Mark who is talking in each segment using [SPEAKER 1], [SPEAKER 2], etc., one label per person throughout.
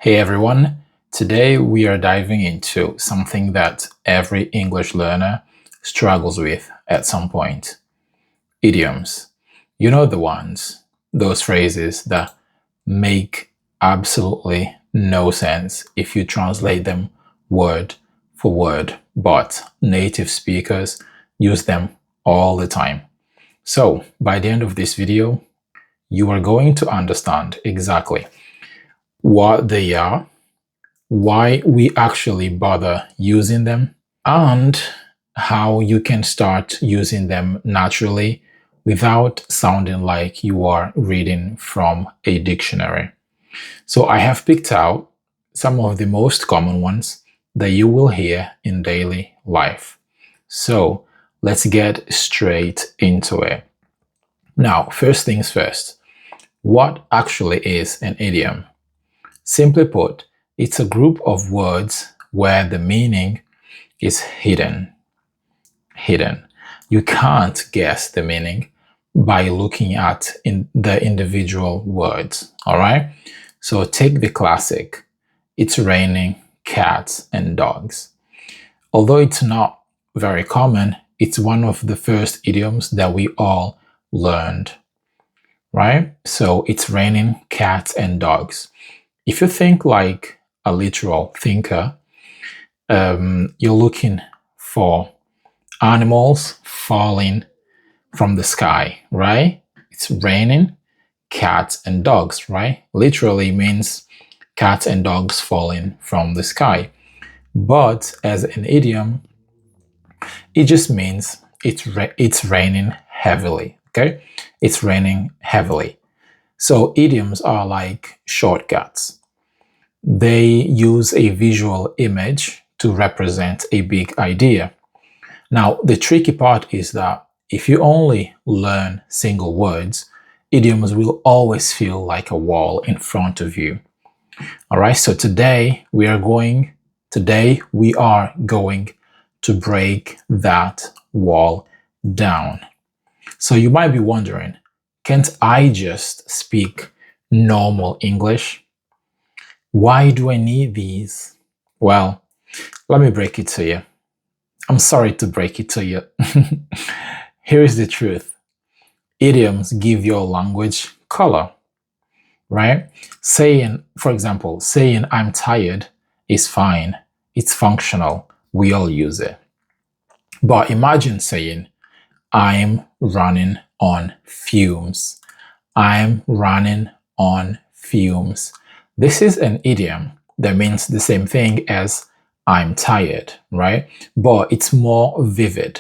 [SPEAKER 1] Hey everyone, today we are diving into something that every English learner struggles with at some point. Idioms. You know the ones, those phrases that make absolutely no sense if you translate them word for word, but native speakers use them all the time. So, by the end of this video, you are going to understand exactly what they are, why we actually bother using them, and how you can start using them naturally without sounding like you are reading from a dictionary. So I have picked out some of the most common ones that you will hear in daily life. So let's get straight into it. Now, first things first, what actually is an idiom? Simply put, it's a group of words where the meaning is hidden. Hidden. You can't guess the meaning by looking at the individual words. All right. So take the classic. It's raining cats and dogs. Although it's not very common, it's one of the first idioms that we all learned. Right. So it's raining cats and dogs. If you think like a literal thinker, you're looking for animals falling from the sky, right? It's raining cats and dogs, right? Literally means cats and dogs falling from the sky. But as an idiom, it just means it's raining heavily, okay? It's raining heavily. So idioms are like shortcuts. They use a visual image to represent a big idea. Now, the tricky part is that if you only learn single words, idioms will always feel like a wall in front of you. All right, so today we are going to break that wall down. So you might be wondering, can't I just speak normal English? Why do I need these? Well, let me break it to you. I'm sorry to break it to you. Here is the truth. Idioms give your language color, right? For example, saying I'm tired is fine. It's functional. We all use it. But imagine saying I'm running on fumes. I'm running on fumes. This is an idiom that means the same thing as I'm tired, right? But it's more vivid.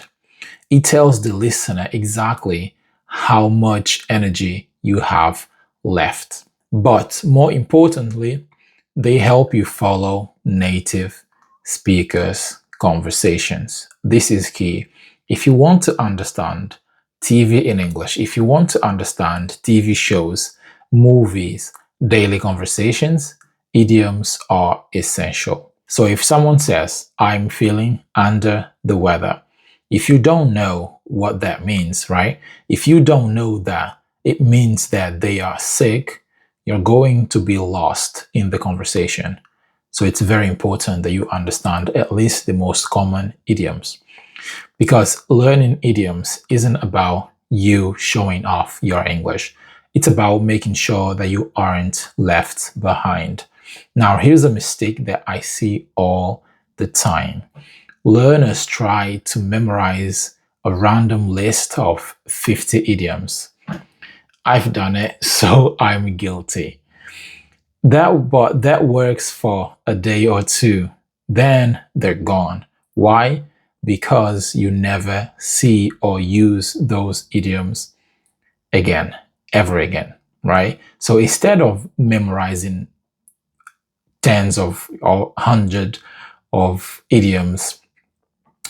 [SPEAKER 1] It tells the listener exactly how much energy you have left. But more importantly, they help you follow native speakers' conversations. This is key. If you want to understand TV in English, if you want to understand TV shows, movies, daily conversations, idioms are essential. So if someone says, I'm feeling under the weather, if you don't know what that means, right? If you don't know that it means that they are sick, you're going to be lost in the conversation. So it's very important that you understand at least the most common idioms. Because learning idioms isn't about you showing off your English. It's about making sure that you aren't left behind. Now, here's a mistake that I see all the time. Learners try to memorize a random list of 50 idioms. I've done it, so I'm guilty. But that works for a day or two. Then they're gone. Why? Because you never see or use those idioms again, ever again, right? So instead of memorizing tens of or hundred of idioms,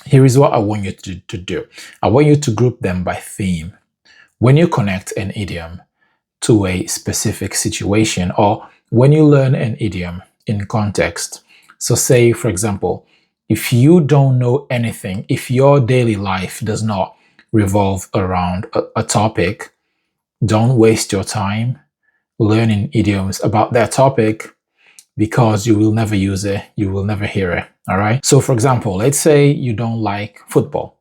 [SPEAKER 1] here is what I want you to do. I want you to group them by theme. When you connect an idiom to a specific situation, or when you learn an idiom in context. So say, for example, if you don't know anything, if your daily life does not revolve around a topic, don't waste your time learning idioms about that topic. because you will never use it, you will never hear it. All right. So, for example, let's say you don't like football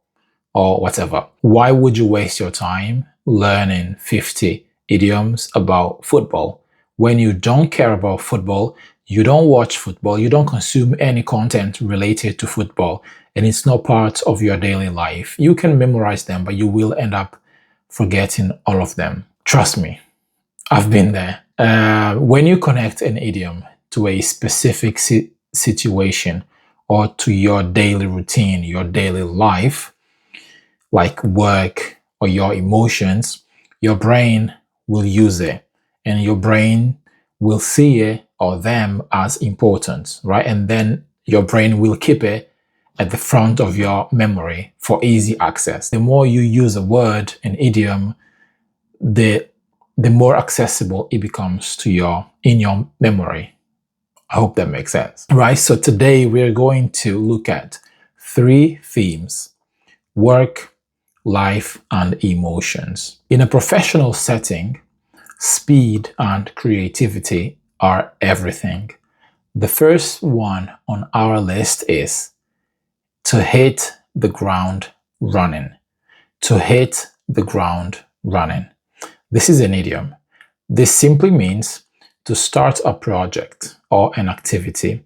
[SPEAKER 1] or whatever. Why would you waste your time learning 50 idioms about football when you don't care about football? You don't watch football, you don't consume any content related to football, and it's not part of your daily life. You can memorize them, but you will end up forgetting all of them. Trust me, I've been there. When you connect an idiom to a specific situation or to your daily routine, your daily life, like work or your emotions, your brain will use it, and your brain will see it or them as important, right? And then your brain will keep it at the front of your memory for easy access. The more you use a word, an idiom, the more accessible it becomes to in your memory. I hope that makes sense. Right, so today we're going to look at 3 themes: work, life, and emotions. In a professional setting, speed and creativity are everything. The first one on our list is to hit the ground running. To hit the ground running. This is an idiom. This simply means to start a project or an activity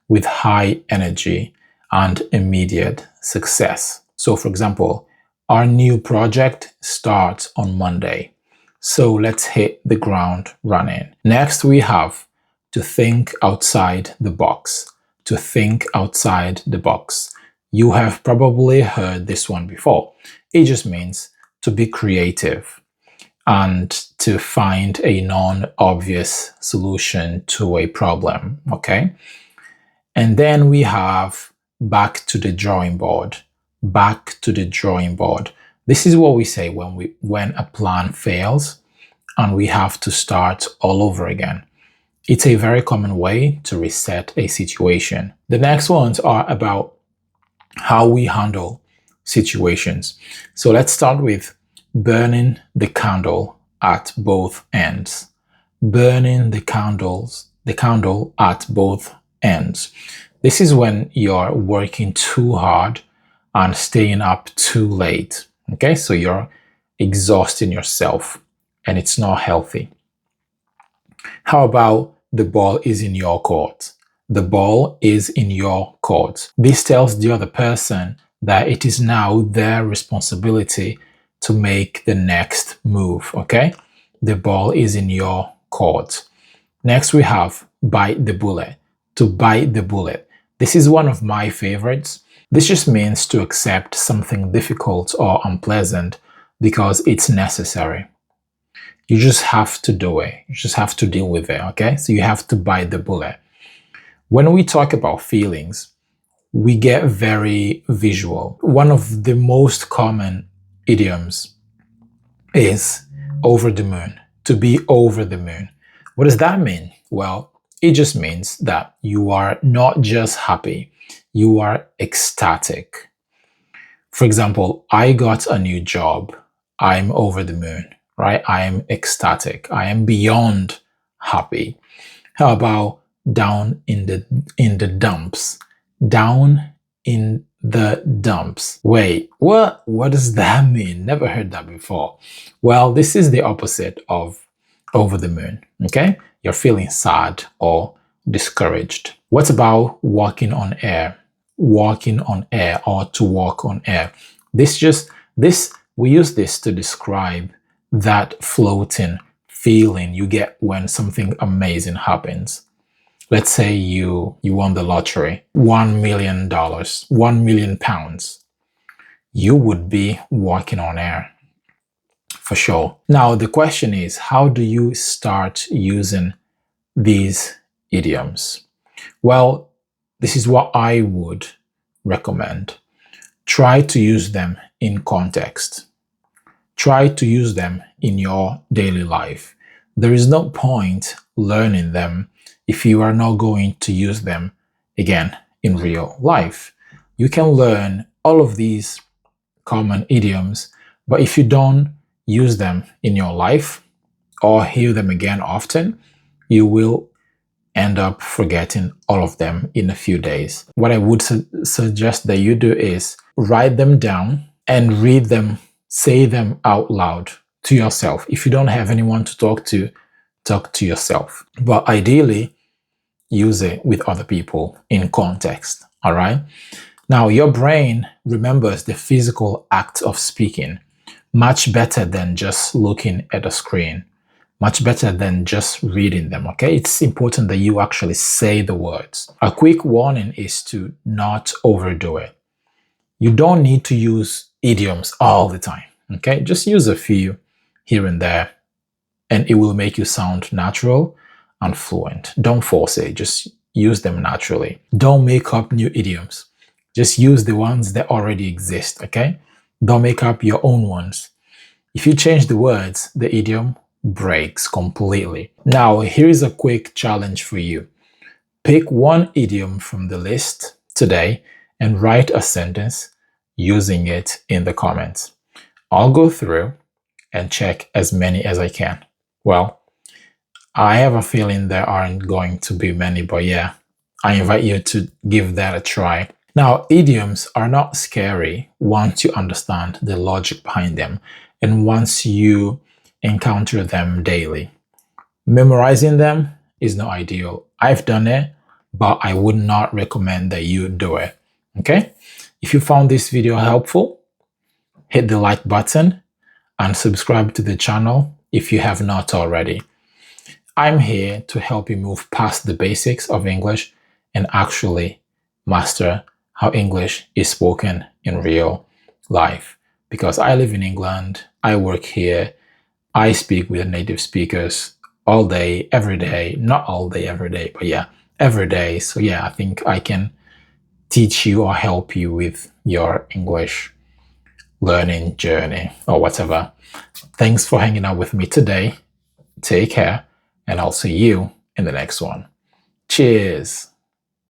[SPEAKER 1] with high energy and immediate success. So, for example, our new project starts on Monday. So let's hit the ground running. Next, we have to think outside the box. To think outside the box. You have probably heard this one before. It just means to be creative and to find a non-obvious solution to a problem, okay? And then we have back to the drawing board. Back to the drawing board. This is what we say when a plan fails and we have to start all over again. It's a very common way to reset a situation. The next ones are about how we handle situations. So let's start with burning the candle at both ends. Burning the candle at both ends. This is when you're working too hard and staying up too late. Okay, so you're exhausting yourself and it's not healthy. How about the ball is in your court? The ball is in your court. This tells the other person that it is now their responsibility to make the next move, okay? The ball is in your court. Next, we have bite the bullet. To bite the bullet. This is one of my favorites. This just means to accept something difficult or unpleasant because it's necessary. You just have to do it. You just have to deal with it, okay? So you have to bite the bullet. When we talk about feelings, we get very visual. One of the most common idioms is over the moon, to be over the moon. What does that mean? Well, it just means that you are not just happy, you are ecstatic. For example, I got a new job. I'm over the moon, right? I am ecstatic. I am beyond happy. How about down in the dumps? Down in the dumps. Wait, what does that mean? Never heard that before. Well, this is the opposite of over the moon, okay? You're feeling sad or discouraged. What about walking on air? Walking on air or to walk on air. We use this to describe that floating feeling you get when something amazing happens. Let's say you won the lottery, $1 million, £1 million. You would be walking on air for sure. Now, the question is, how do you start using these idioms? Well, this is what I would recommend. Try to use them in context. Try to use them in your daily life. There is no point learning them if you are not going to use them again in real life. You can learn all of these common idioms, but if you don't use them in your life or hear them again often, you will end up forgetting all of them in a few days. What I would suggest that you do is write them down and read them, say them out loud to yourself. If you don't have anyone to talk to yourself. But ideally, use it with other people in context. All right. Now, your brain remembers the physical act of speaking much better than just looking at a screen, much better than just reading them. Okay. It's important that you actually say the words. A quick warning is to not overdo it. You don't need to use idioms all the time. Okay. Just use a few here and there, and it will make you sound natural and fluent. Don't force it. Just use them naturally. Don't make up new idioms. Just use the ones that already exist, okay? Don't make up your own ones. If you change the words, the idiom breaks completely. Now, here is a quick challenge for you. Pick one idiom from the list today and write a sentence using it in the comments. I'll go through and check as many as I can. Well, I have a feeling there aren't going to be many, but yeah, I invite you to give that a try. Now, idioms are not scary once you understand the logic behind them and once you encounter them daily. Memorizing them is not ideal. I've done it, but I would not recommend that you do it. Okay? If you found this video helpful, hit the like button and subscribe to the channel if you have not already. I'm here to help you move past the basics of English and actually master how English is spoken in real life. Because I live in England, I work here, I speak with native speakers all day, every day. Not all day, every day, but yeah, every day. So yeah, I think I can teach you or help you with your English learning journey or whatever. Thanks for hanging out with me today. Take care, and I'll see you in the next one. Cheers.